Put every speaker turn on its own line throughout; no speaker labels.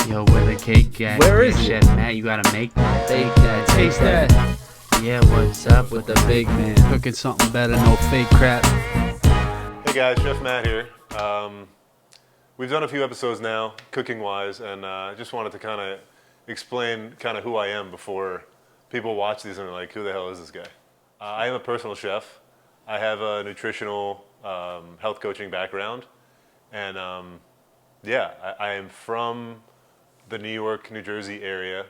Yo, where the cake at?
Where
Cake
is
Chef
it?
Matt, you gotta make that.
Take that, taste that.
Yeah, what's up
With the big man.
Cooking something better, no fake crap.
Hey guys, Chef Matt here. We've done a few episodes now, cooking-wise, and I just wanted to kind of explain kind of who I am before people watch these and are like, who the hell is this guy? I am a personal chef. I have a nutritional health coaching background, and I am from the New York, New Jersey area.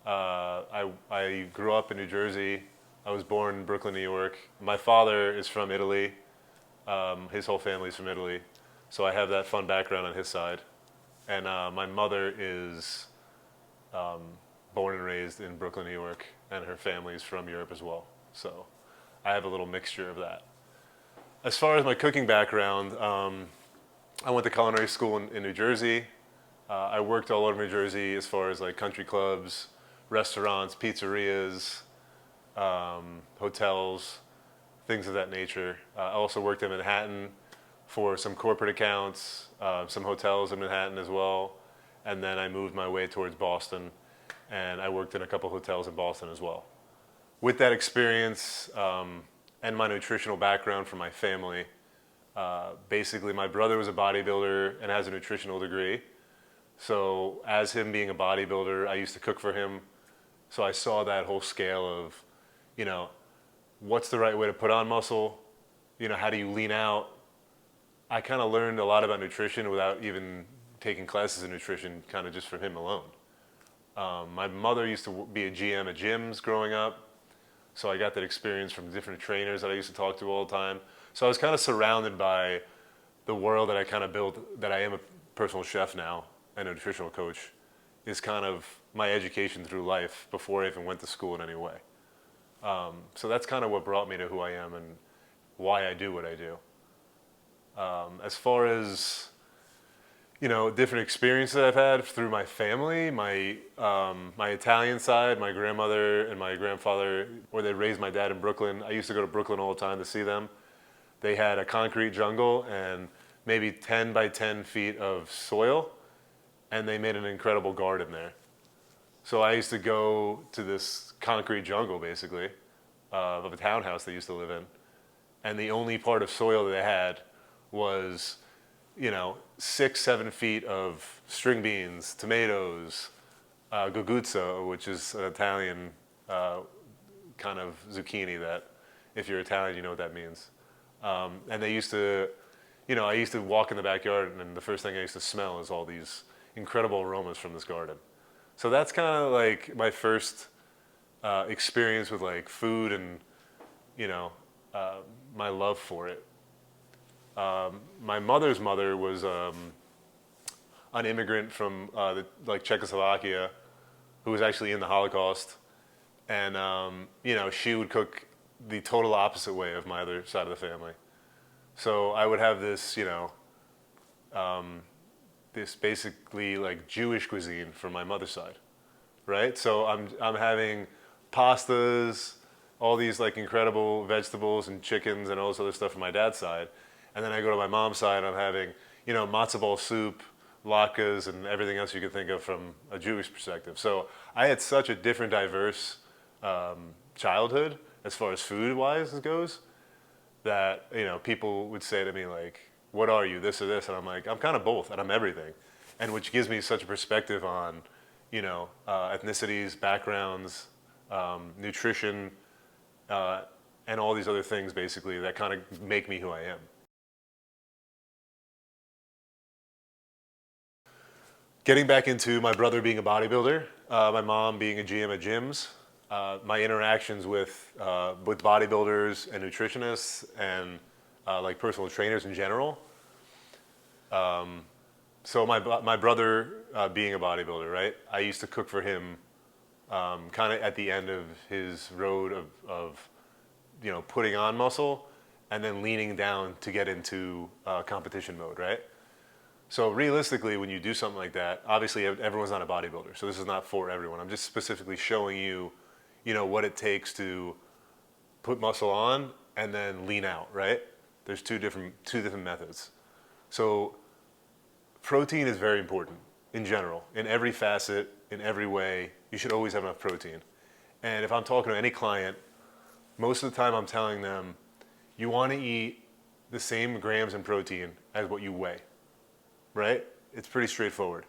I grew up in New Jersey. I was born in Brooklyn, New York. My father is from Italy. His whole family's from Italy, so I have that fun background on his side. And my mother is born and raised in Brooklyn, New York, and her family's from Europe as well. So I have a little mixture of that. As far as my cooking background, I went to culinary school in New Jersey. I worked all over New Jersey as far as like country clubs, restaurants, pizzerias, hotels, things of that nature. I also worked in Manhattan for some corporate accounts, some hotels in Manhattan as well. And then I moved my way towards Boston, and I worked in a couple hotels in Boston as well. With that experience and my nutritional background from my family, basically my brother was a bodybuilder and has a nutritional degree. So as him being a bodybuilder, I used to cook for him. So I saw that whole scale of, you know, what's the right way to put on muscle? You know, how do you lean out? I kind of learned a lot about nutrition without even taking classes in nutrition, kind of just from him alone. My mother used to be a GM at gyms growing up, so I got that experience from different trainers that I used to talk to all the time. So I was kind of surrounded by the world that I kind of built, that I am a personal chef now and a nutritional coach, is kind of my education through life before I even went to school in any way. So that's kind of what brought me to who I am and why I do what I do. As far as, you know, different experiences that I've had through my family, my Italian side, my grandmother and my grandfather, where they raised my dad in Brooklyn. I used to go to Brooklyn all the time to see them. They had a concrete jungle and maybe 10 by 10 feet of soil, and they made an incredible garden there. So I used to go to this concrete jungle, basically, of a townhouse they used to live in. And the only part of soil that they had was, you know, 6-7 feet of string beans, tomatoes, guguzzo, which is an Italian kind of zucchini that, if you're Italian, you know what that means. And they used to, you know, I used to walk in the backyard, and the first thing I used to smell is all these incredible aromas from this garden. So that's kind of like my first experience with like food and, you know, my love for it. My mother's mother was an immigrant from like Czechoslovakia, who was actually in the Holocaust, and you know, she would cook the total opposite way of my other side of the family. So I would have this, you know, this basically like Jewish cuisine from my mother's side, right? So I'm having pastas, all these like incredible vegetables and chickens and all this other stuff from my dad's side, and then I go to my mom's side and I'm having, you know, matzo ball soup, latkes, and everything else you could think of from a Jewish perspective. So I had such a different, diverse childhood as far as food-wise goes, that, you know, people would say to me like, what are you, this or this? And I'm like, I'm kind of both, and I'm everything. And which gives me such a perspective on, you know, ethnicities, backgrounds, nutrition, and all these other things basically that kind of make me who I am. Getting back into my brother being a bodybuilder, my mom being a GM at gyms, my interactions with bodybuilders and nutritionists and like personal trainers in general. So my brother being a bodybuilder, right? I used to cook for him kind of at the end of his road of you know, putting on muscle and then leaning down to get into competition mode, right? So realistically, when you do something like that, obviously everyone's not a bodybuilder, so this is not for everyone. I'm just specifically showing you, you know, what it takes to put muscle on and then lean out, right? There's two different methods. So protein is very important. in general, in every facet, in every way, you should always have enough protein. And if I'm talking to any client, most of the time I'm telling them, you want to eat the same grams in protein as what you weigh, right? It's pretty straightforward.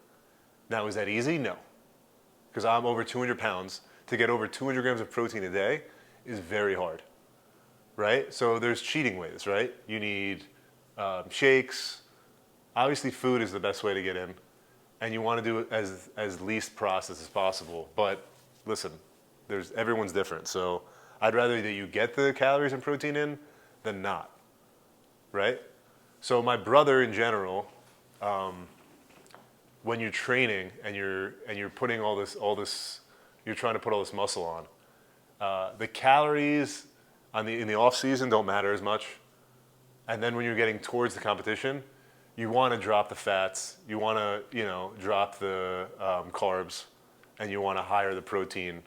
Now, is that easy? No. Because I'm over 200 pounds. To get over 200 grams of protein a day is very hard, right? So there's cheating ways, right? You need shakes. Obviously, food is the best way to get in. And you want to do it as least processed as possible. But listen, everyone's different. So I'd rather that you get the calories and protein in than not, right? So my brother in general, when you're training and you're putting all this, you're trying to put all this muscle on, the calories in the off season don't matter as much. And then when you're getting towards the competition, you want to drop the fats, you want to drop the carbs, and you want to higher the protein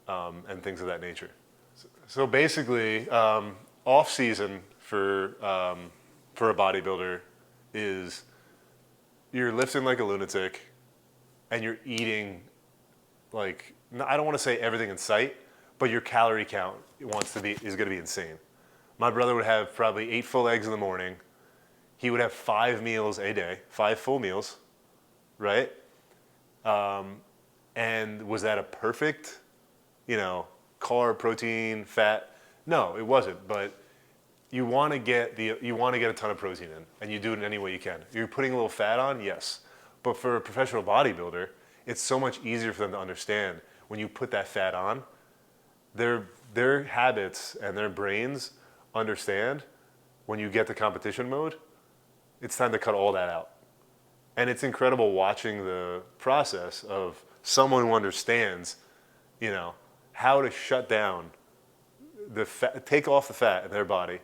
and things of that nature. So basically, off season for a bodybuilder is you're lifting like a lunatic, and you're eating like, I don't want to say everything in sight, but your calorie count is going to be insane. My brother would have probably 8 full eggs in the morning. He would have 5 meals a day, 5 full meals, right? And was that a perfect, carb, protein, fat? No, it wasn't. But you want to get a ton of protein in, and you do it in any way you can. You're putting a little fat on, yes. But for a professional bodybuilder, it's so much easier for them to understand when you put that fat on. Their habits and their brains understand when you get to competition mode, it's time to cut all that out. And it's incredible watching the process of someone who understands, how to shut down the fat, take off the fat in their body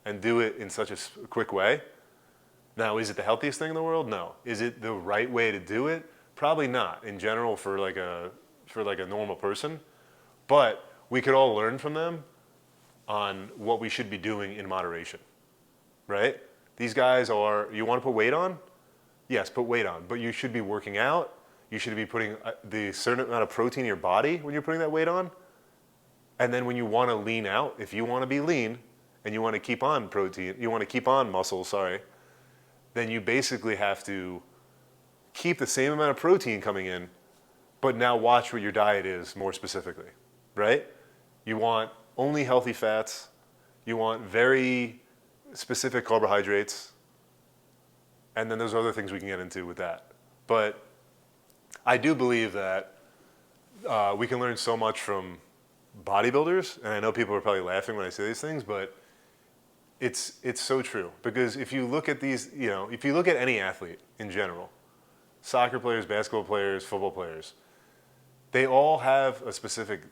and do it in such a quick way. Now, is it the healthiest thing in the world? No. Is it the right way to do it? Probably not in general for like a normal person. But we could all learn from them on what we should be doing in moderation, right? These guys you want to put weight on? Yes, put weight on. But you should be working out. You should be putting the certain amount of protein in your body when you're putting that weight on. And then when you want to lean out, if you want to be lean and you want to keep on protein, you want to keep on muscle, then you basically have to keep the same amount of protein coming in, but now watch what your diet is more specifically, right? You want only healthy fats. You want very specific carbohydrates. And then there's other things we can get into with that. But I do believe that we can learn so much from bodybuilders. And I know people are probably laughing when I say these things, but it's so true. Because if you look at if you look at any athlete in general, soccer players, basketball players, football players, they all have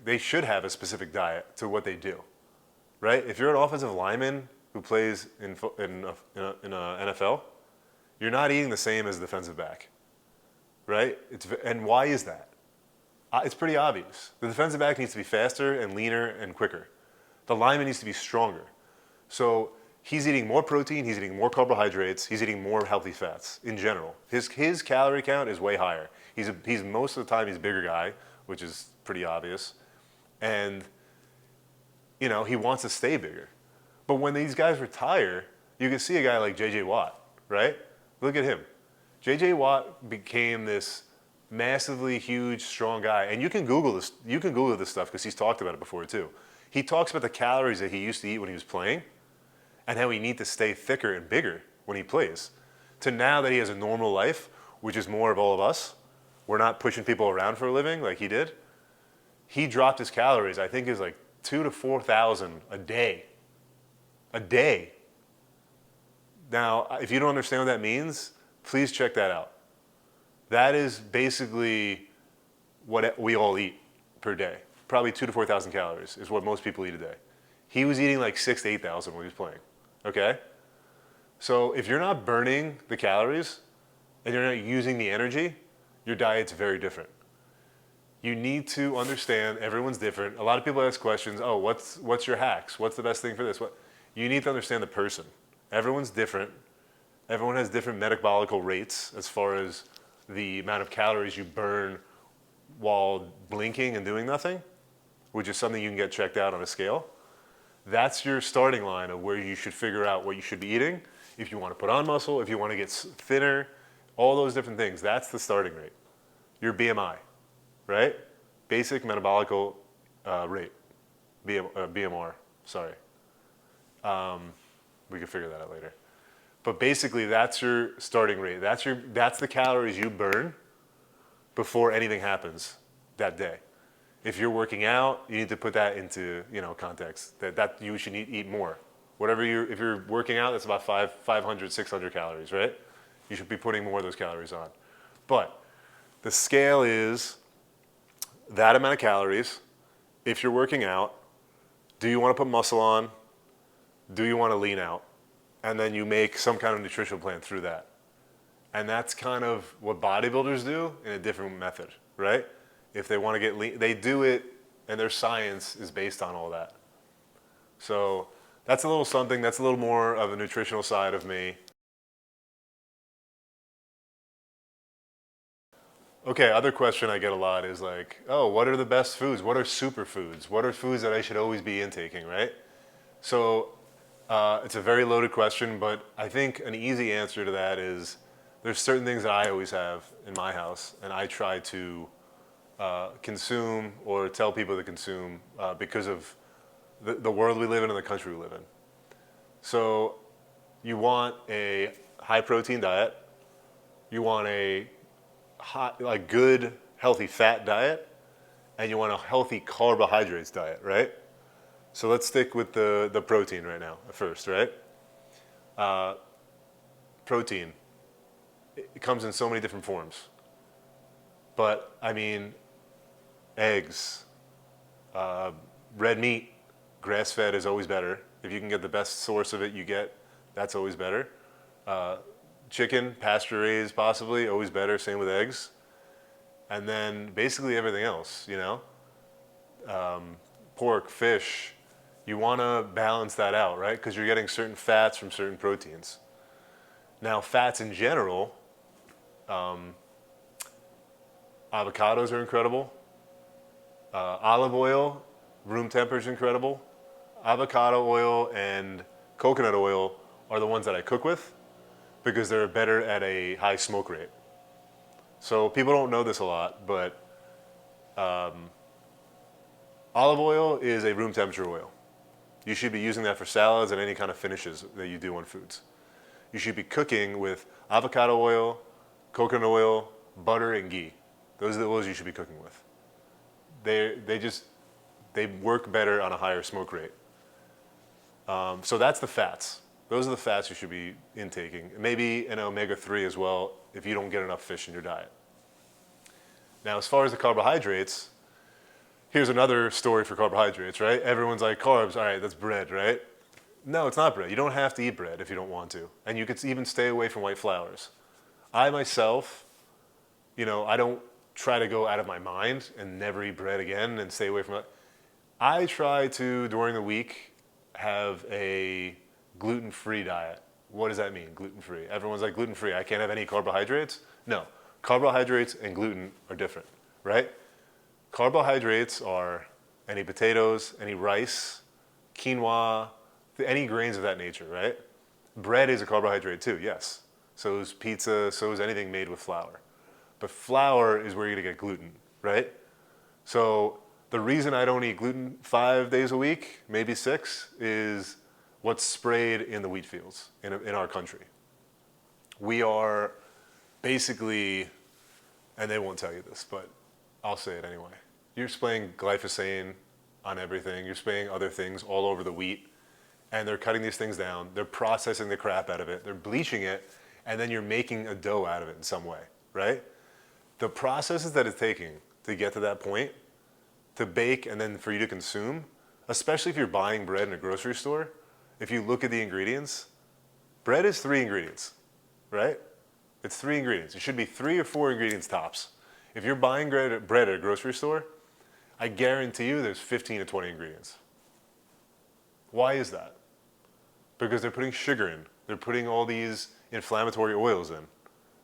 they should have a specific diet to what they do, right? If you're an offensive lineman who plays in a NFL, you're not eating the same as a defensive back, right? And why is that? It's pretty obvious. The defensive back needs to be faster and leaner and quicker. The lineman needs to be stronger. So he's eating more protein, he's eating more carbohydrates, he's eating more healthy fats in general. His calorie count is way higher. He's most of the time he's a bigger guy, which is pretty obvious. And he wants to stay bigger. But when these guys retire, you can see a guy like JJ Watt, right? Look at him. JJ Watt became this massively huge, strong guy. And you can Google this. You can Google this stuff because he's talked about it before too. He talks about the calories that he used to eat when he was playing and how he needs to stay thicker and bigger when he plays. To now that he has a normal life, which is more of all of us, we're not pushing people around for a living like he did. He dropped his calories, I think, is like 2,000 to 4,000 a day. A day. Now, if you don't understand what that means, please check that out. That is basically what we all eat per day. Probably 2,000 to 4,000 calories is what most people eat a day. He was eating like 6,000 to 8,000 when he was playing. Okay? So if you're not burning the calories and you're not using the energy, your diet's very different. You need to understand everyone's different. A lot of people ask questions, oh, what's your hacks? What's the best thing for this? You need to understand the person. Everyone's different. Everyone has different metabolical rates as far as the amount of calories you burn while blinking and doing nothing, which is something you can get checked out on a scale. That's your starting line of where you should figure out what you should be eating. If you want to put on muscle, if you want to get thinner, all those different things, that's the starting rate. Your BMI, right? Basic metabolical rate, BMR, sorry. We can figure that out later. But basically, that's your starting rate. That's the calories you burn before anything happens that day. If you're working out, you need to put that into context. That you should eat more. If you're working out, that's about 500, 600 calories, right? You should be putting more of those calories on. But the scale is that amount of calories. If you're working out, do you want to put muscle on? Do you want to lean out? And then you make some kind of nutritional plan through that. And that's kind of what bodybuilders do in a different method, right? If they want to get lean, they do it, and their science is based on all that. So that's a little something, that's a little more of a nutritional side of me. Okay, other question I get a lot is like, oh, what are the best foods? What are superfoods? What are foods that I should always be intaking, right? So it's a very loaded question, but I think an easy answer to that is there's certain things that I always have in my house, and I try to consume or tell people to consume because of the world we live in and the country we live in. So you want a high protein diet, you want a good healthy fat diet, and you want a healthy carbohydrates diet, right? So let's stick with the protein right now first, right? Protein, it comes in so many different forms. But I mean, eggs, red meat, grass-fed is always better. If you can get the best source of it that's always better. Chicken, pasture-raised possibly, always better, same with eggs. And then basically everything else, pork, fish, you want to balance that out, right? Because you're getting certain fats from certain proteins. Now, fats in general, avocados are incredible. Olive oil, room temperature is incredible. Avocado oil and coconut oil are the ones that I cook with because they're better at a high smoke rate. So people don't know this a lot, but olive oil is a room temperature oil. You should be using that for salads and any kind of finishes that you do on foods. You should be cooking with avocado oil, coconut oil, butter, and ghee. Those are the oils you should be cooking with. They work better on a higher smoke rate. So that's the fats. Those are the fats you should be intaking. Maybe an omega-3 as well if you don't get enough fish in your diet. Now, as far as the carbohydrates, here's another story for carbohydrates, right? Everyone's like, carbs, all right, that's bread, right? No, it's not bread. You don't have to eat bread if you don't want to. And you could even stay away from white flours. I myself, I don't try to go out of my mind and never eat bread again and stay away from it. I try to, during the week, have a gluten-free diet. What does that mean, gluten-free? Everyone's like, gluten-free, I can't have any carbohydrates? No, carbohydrates and gluten are different, right? Carbohydrates are any potatoes, any rice, quinoa, any grains of that nature, right? Bread is a carbohydrate too, yes. So is pizza, so is anything made with flour. But flour is where you're gonna get gluten, right? So the reason I don't eat gluten 5 days a week, maybe 6, is what's sprayed in the wheat fields in our country. We are basically, and they won't tell you this, but I'll say it anyway. You're spraying glyphosate on everything. You're spraying other things all over the wheat. And they're cutting these things down. They're processing the crap out of it. They're bleaching it. And then you're making a dough out of it in some way, right? The processes that it's taking to get to that point, to bake and then for you to consume, especially if you're buying bread in a grocery store, if you look at the ingredients, bread is 3 ingredients, right? It's 3 ingredients. It should be 3 or 4 ingredients tops. If you're buying bread at a grocery store, I guarantee you there's 15 to 20 ingredients. Why is that? Because they're putting sugar in. They're putting all these inflammatory oils in,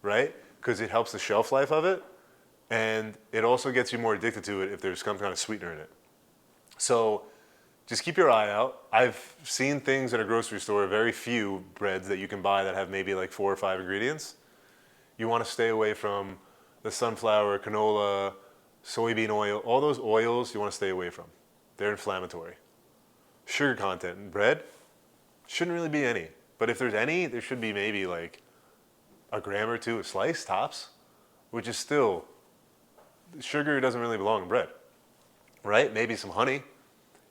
right? because it helps the shelf life of it, and it also gets you more addicted to it if there's some kind of sweetener in it. So just keep your eye out. I've seen things at a grocery store, very few breads that you can buy that have maybe like 4 or 5 ingredients. You want to stay away from the sunflower, canola, soybean oil, all those oils you want to stay away from. They're inflammatory. Sugar content in bread shouldn't really be any. But if there's any, there should be maybe like a gram or two a slice, tops, which is still, sugar doesn't really belong in bread, right? Maybe some honey,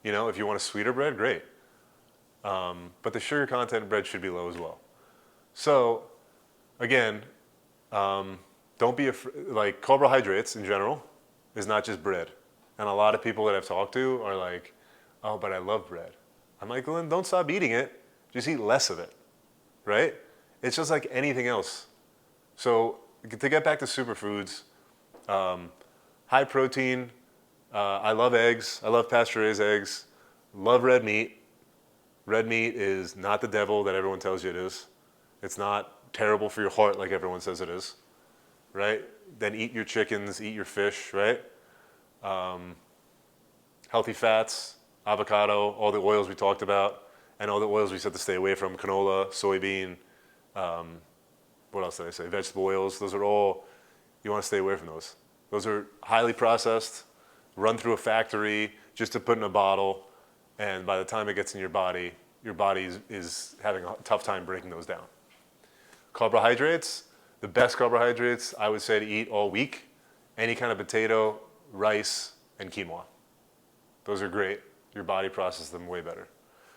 you know, if you want a sweeter bread, great. But the sugar content in bread should be low as well. So again, don't be like carbohydrates in general is not just bread. And a lot of people that I've talked to are like, oh, but I love bread. I'm like, well, then don't stop eating it. Just eat less of it, right? It's just like anything else. So to get back to superfoods, high protein, I love eggs. I love pasture-raised eggs. Love red meat. Red meat is not the devil that everyone tells you it is. It's not terrible for your heart like everyone says it is, right? Then eat your chickens, eat your fish, right? Healthy fats, avocado, all the oils we talked about, and all the oils we said to stay away from, canola, soybean, what else did I say? Vegetable oils. Those are all, you want to stay away from those. Those are highly processed, run through a factory just to put in a bottle, and by the time it gets in your body is having a tough time breaking those down. Carbohydrates, the best carbohydrates I would say to eat all week, any kind of potato, rice, and quinoa. Those are great. Your body processes them way better.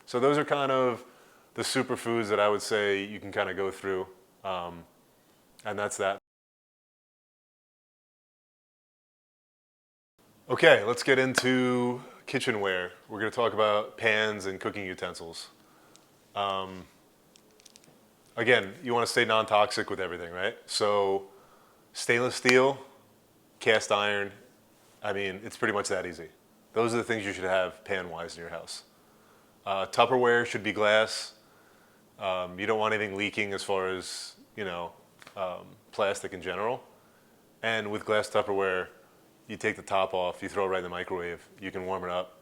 So those are kind of the superfoods that I would say you can kind of go through, and that's that. Okay, let's get into kitchenware. We're going to talk about pans and cooking utensils. Again, you want to stay non-toxic with everything, right? So stainless steel, cast iron, I mean, it's pretty much that easy. Those are the things you should have pan-wise in your house. Tupperware should be glass. You don't want anything leaking as far as, you know, plastic in general. And with glass Tupperware, you take the top off, you throw it right in the microwave, you can warm it up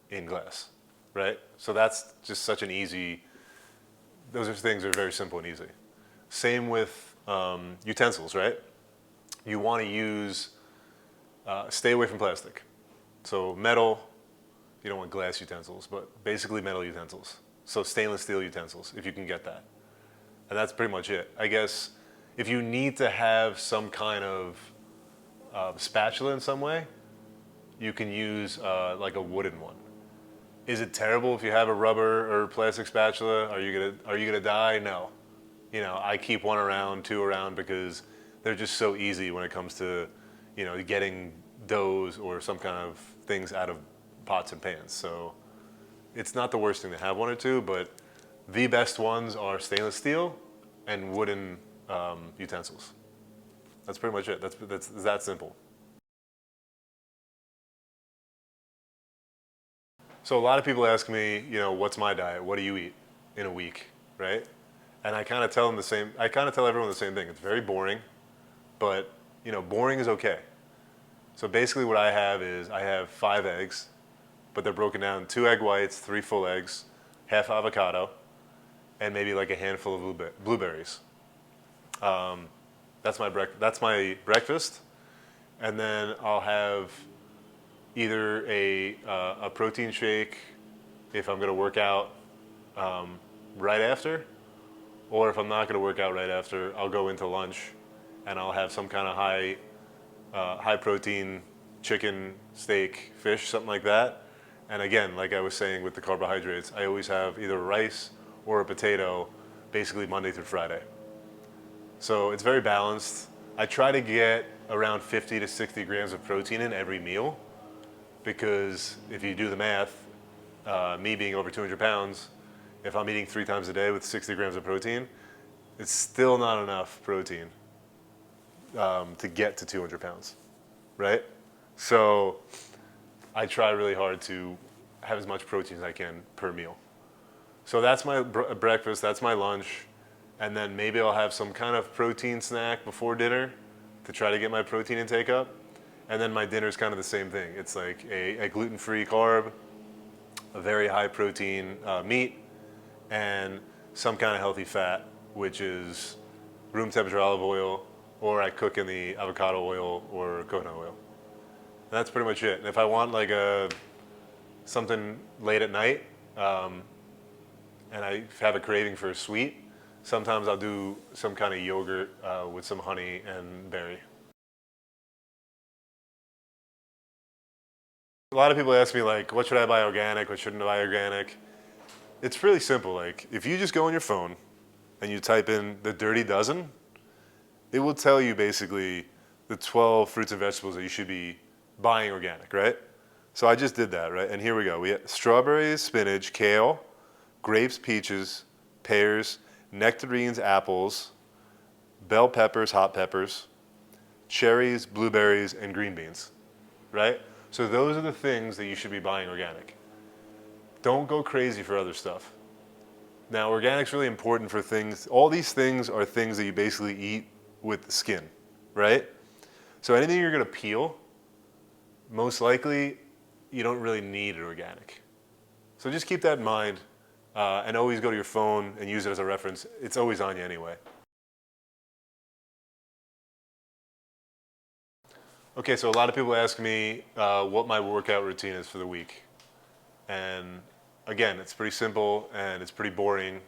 in glass, right? So that's just such an easy, those are things that are very simple and easy. Same with utensils, right? You want to use, stay away from plastic. So metal, you don't want glass utensils, but basically metal utensils. So stainless steel utensils, if you can get that. And that's pretty much it. I guess if you need to have some kind of spatula in some way, you can use like a wooden one. Is it terrible if you have a rubber or plastic spatula? Are you gonna die? No. You know, I keep one around, two around, because they're just so easy when it comes to, you know, getting doughs or some kind of things out of pots and pans. So it's not the worst thing to have one or two, but the best ones are stainless steel and wooden utensils. That's pretty much it. That's that simple. So a lot of people ask me, you know, what's my diet? What do you eat in a week, right? And I kind of tell them the same. I kind of tell everyone the same thing. It's very boring, but you know, boring is okay. So basically, what I have is I have 5 eggs, but they're broken down: 2 egg whites, 3 full eggs, half avocado, and maybe like a handful of blueberries. That's my breakfast, and then I'll have either a protein shake if I'm going to work out right after, or if I'm not going to work out right after, I'll go into lunch and I'll have some kind of high protein chicken, steak, fish, something like that. And again, like I was saying with the carbohydrates, I always have either rice or a potato basically Monday through Friday. So it's very balanced. I try to get around 50 to 60 grams of protein in every meal, because if you do the math, me being over 200 pounds, if I'm eating 3 times a day with 60 grams of protein, it's still not enough protein to get to 200 pounds, right? So I try really hard to have as much protein as I can per meal. So that's my breakfast, that's my lunch, and then maybe I'll have some kind of protein snack before dinner to try to get my protein intake up. And then my dinner is kind of the same thing. It's like a gluten-free carb, a very high protein meat, and some kind of healthy fat, which is room temperature olive oil, or I cook in the avocado oil or coconut oil. And that's pretty much it. And if I want like something late at night, and I have a craving for a sweet, sometimes I'll do some kind of yogurt with some honey and berry. A lot of people ask me like, what should I buy organic, what shouldn't I buy organic? It's really simple. Like, if you just go on your phone and you type in the Dirty Dozen, it will tell you basically the 12 fruits and vegetables that you should be buying organic, right? So I just did that, right? And here we go. We have strawberries, spinach, kale, grapes, peaches, pears, nectarines, apples, bell peppers, hot peppers, cherries, blueberries, and green beans, right? So those are the things that you should be buying organic. Don't go crazy for other stuff. Now, organic's really important for things. All these things are things that you basically eat with the skin, right? So anything you're gonna peel, most likely, you don't really need it organic. So just keep that in mind, and always go to your phone and use it as a reference. It's always on you anyway. Okay, so a lot of people ask me what my workout routine is for the week. And again, it's pretty simple and it's pretty boring,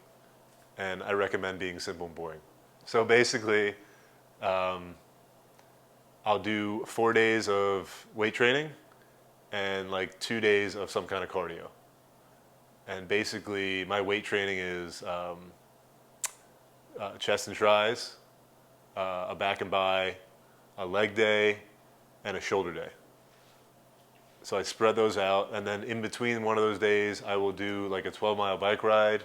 and I recommend being simple and boring. So basically, I'll do 4 days of weight training and like 2 days of some kind of cardio. And basically, my weight training is chest and tris, a back and bi, a leg day, and a shoulder day. So I spread those out, and then in between one of those days, I will do like a 12-mile bike ride,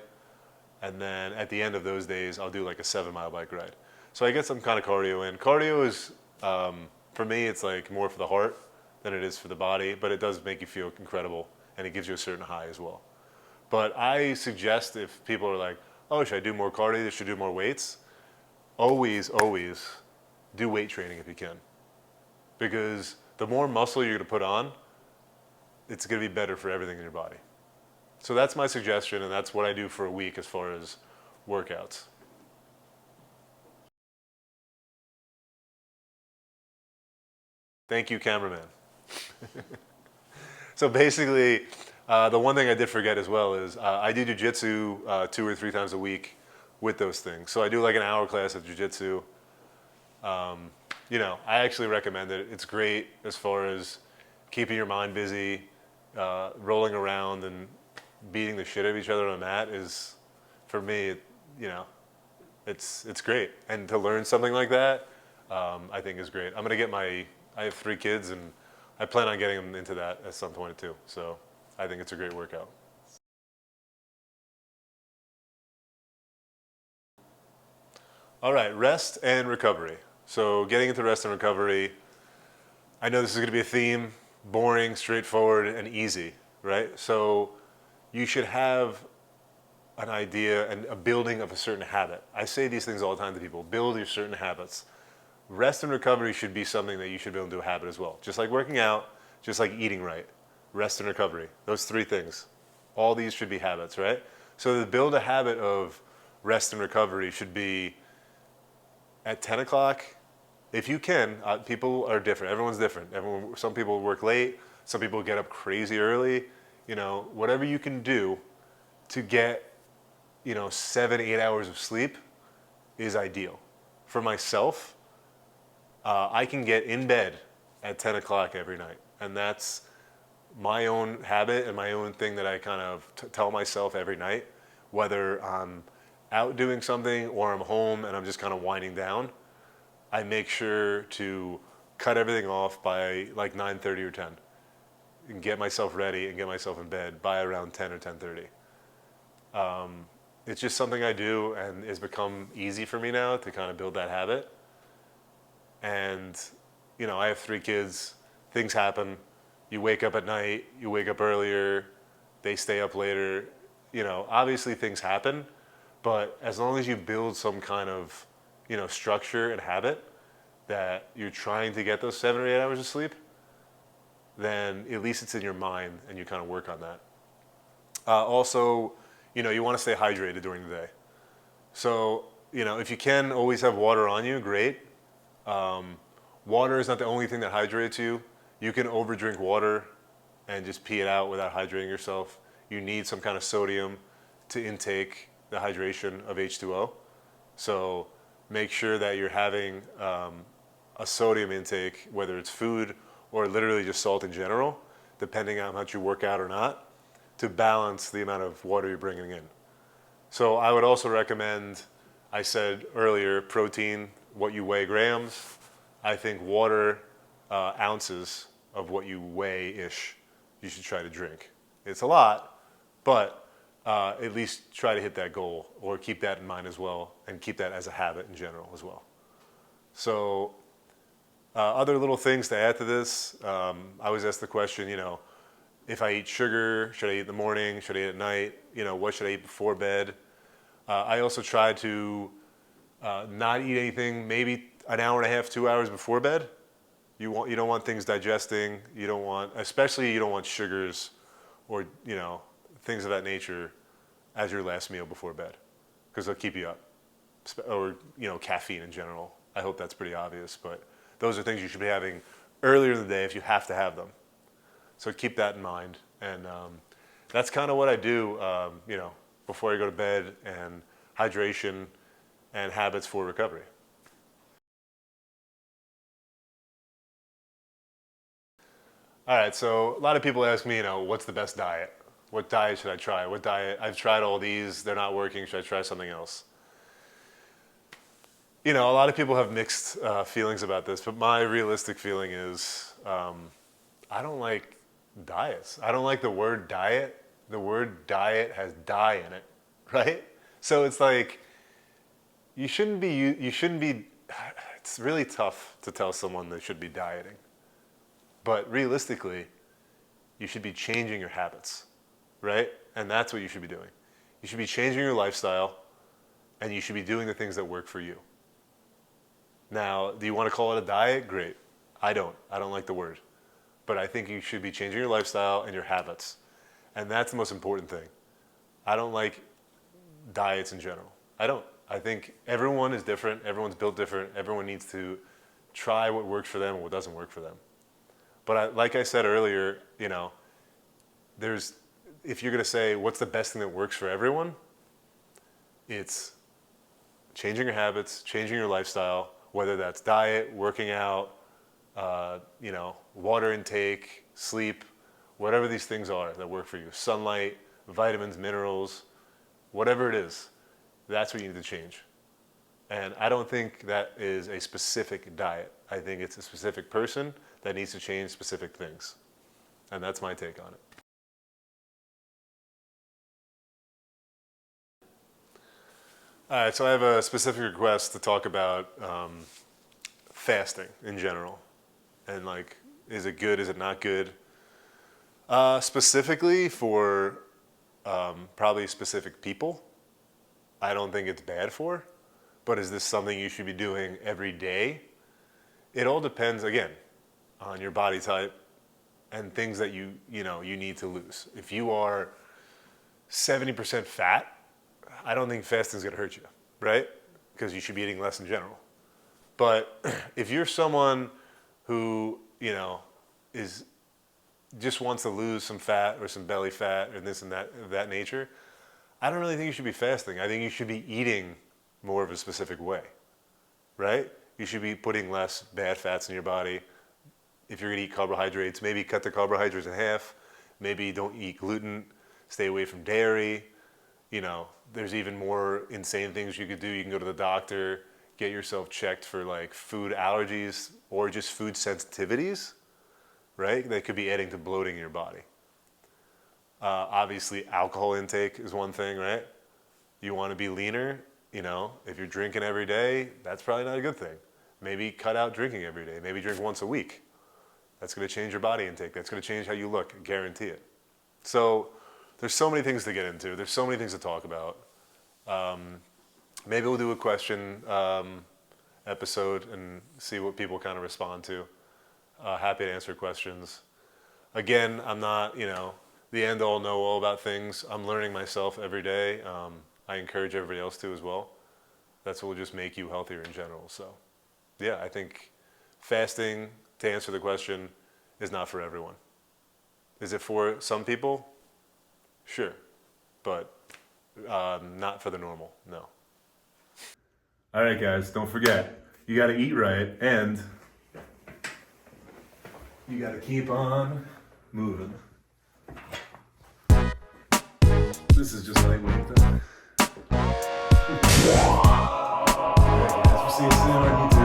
and then at the end of those days, I'll do like a 7-mile bike ride. So I get some kind of cardio in. Cardio is, for me, it's like more for the heart than it is for the body, but it does make you feel incredible, and it gives you a certain high as well. But I suggest if people are like, oh, should I do more cardio, should I do more weights? Always, always do weight training if you can. Because the more muscle you're gonna put on, it's gonna be better for everything in your body. So that's my suggestion, and that's what I do for a week as far as workouts. Thank you, cameraman. So basically, the one thing I did forget as well is I do jujitsu 2 or 3 times a week with those things. So I do like an hour class of jujitsu. You know, I actually recommend it. It's great as far as keeping your mind busy, rolling around and beating the shit out of each other on the mat is, for me, you know, it's great. And to learn something like that, I think is great. I have 3 kids, and I plan on getting them into that at some point too. So I think it's a great workout. All right, rest and recovery. So getting into rest and recovery, I know this is going to be a theme, boring, straightforward, and easy, right? So you should have an idea and a building of a certain habit. I say these things all the time to people, build your certain habits. Rest and recovery should be something that you should build into a habit as well. Just like working out, just like eating right, rest and recovery, those 3 things. All these should be habits, right? So to build a habit of rest and recovery should be at 10 o'clock, if you can. People are different. Everyone's different. Some people work late. Some people get up crazy early. You know, whatever you can do to get, 7, 8 hours of sleep is ideal. For myself, I can get in bed at 10 o'clock every night. And that's my own habit and my own thing that I kind of tell myself every night, whether I'm out doing something or I'm home and I'm just kind of winding down. I make sure to cut everything off by like 9:30 or 10 and get myself ready and get myself in bed by around 10 or 10:30. It's just something I do, and it's become easy for me now to kind of build that habit. And, I have 3 kids. Things happen. You wake up at night, you wake up earlier, they stay up later. Obviously things happen, But as long as you build some kind of, structure and habit that you're trying to get those 7 or 8 hours of sleep, then at least it's in your mind and you kind of work on that. Also, you want to stay hydrated during the day. So, if you can always have water on you, great. Water is not the only thing that hydrates you. You can overdrink water and just pee it out without hydrating yourself. You need some kind of sodium to intake the hydration of H2O. So make sure that you're having a sodium intake, whether it's food or literally just salt in general, depending on how much you work out or not, to balance the amount of water you're bringing in. So I would also recommend, I said earlier, protein, what you weigh grams. I think water, ounces of what you weigh-ish, you should try to drink. It's a lot, but at least try to hit that goal or keep that in mind as well and keep that as a habit in general as well. So other little things to add to this, I always ask the question, if I eat sugar, should I eat in the morning? Should I eat at night? What should I eat before bed? I also try to not eat anything maybe an hour and a half, 2 hours before bed. You don't want things digesting. Especially you don't want sugars or, things of that nature as your last meal before bed, because they'll keep you up. Or, caffeine in general. I hope that's pretty obvious, but those are things you should be having earlier in the day if you have to have them. So keep that in mind. And that's kind of what I do, before I go to bed, and hydration and habits for recovery. All right, so a lot of people ask me, what's the best diet? What diet should I try? I've tried all these, they're not working, should I try something else? A lot of people have mixed feelings about this, but my realistic feeling is I don't like diets. I don't like the word diet. The word diet has die in it, right? So it's like, you shouldn't be, it's really tough to tell someone they should be dieting. But realistically, you should be changing your habits, right? And that's what you should be doing. You should be changing your lifestyle, and you should be doing the things that work for you. Now, do you want to call it a diet? Great. I don't like the word. But I think you should be changing your lifestyle and your habits. And that's the most important thing. I don't like diets in general. I don't. I think everyone is different. Everyone's built different. Everyone needs to try what works for them and what doesn't work for them. But like I said earlier, if you're going to say what's the best thing that works for everyone, it's changing your habits, changing your lifestyle, whether that's diet, working out, water intake, sleep, whatever these things are that work for you, sunlight, vitamins, minerals, whatever it is, that's what you need to change. And I don't think that is a specific diet. I think it's a specific person that needs to change specific things. And that's my take on it. All right, so I have a specific request to talk about fasting in general. And is it good, is it not good? Specifically for probably specific people, I don't think it's bad for. But is this something you should be doing every day? It all depends, again, on your body type and things that you need to lose. If you are 70% fat, I don't think fasting is going to hurt you, right? Because you should be eating less in general. But if you're someone who, just wants to lose some fat or some belly fat or this and that of that nature, I don't really think you should be fasting. I think you should be eating more of a specific way, right? You should be putting less bad fats in your body. If you're going to eat carbohydrates, maybe cut the carbohydrates in half. Maybe don't eat gluten. Stay away from dairy. There's even more insane things you could do. You can go to the doctor, get yourself checked for food allergies or just food sensitivities, right? That could be adding to bloating in your body. Obviously, alcohol intake is one thing, right? You want to be leaner. If you're drinking every day, that's probably not a good thing. Maybe cut out drinking every day. Maybe drink once a week. That's going to change your body intake. That's going to change how you look, guarantee it. So there's so many things to get into. There's so many things to talk about. Maybe we'll do a question episode and see what people kind of respond to. Happy to answer questions. Again, I'm not, the end all know all about things. I'm learning myself every day. I encourage everybody else to as well. That's what will just make you healthier in general. So, yeah, I think fasting, to answer the question, is not for everyone. Is it for some people? Sure, but not for the normal, no.
All right, guys, don't forget, you got to eat right and you got to keep on moving. This is just lightweight, though. All right, guys, we'll see you soon on YouTube.